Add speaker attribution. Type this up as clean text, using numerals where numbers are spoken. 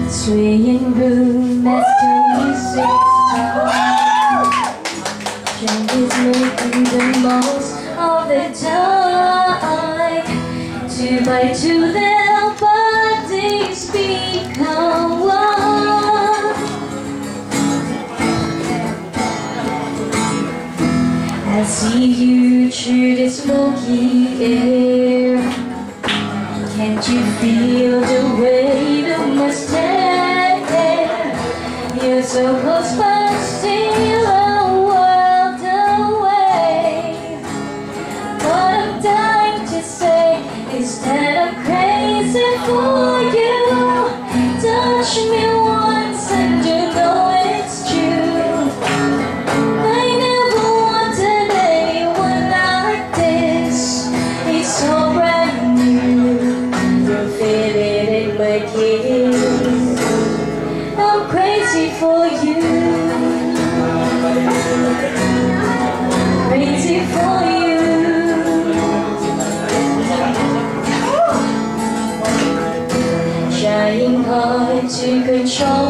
Speaker 1: Swaying room, master music style. Trend is making the most of the time. Two by two, their bodies become one. I see you through the smoky air. Can't you feel the weight of my stare? You're so close but still a world away. What I'm dying to say is that I'm crazy for you. Touch me once and you know it's true. I never wanted anyone like this. It's so brand new. You feel it in my kiss. I'm crazy for you. Crazy for you. Trying hard to control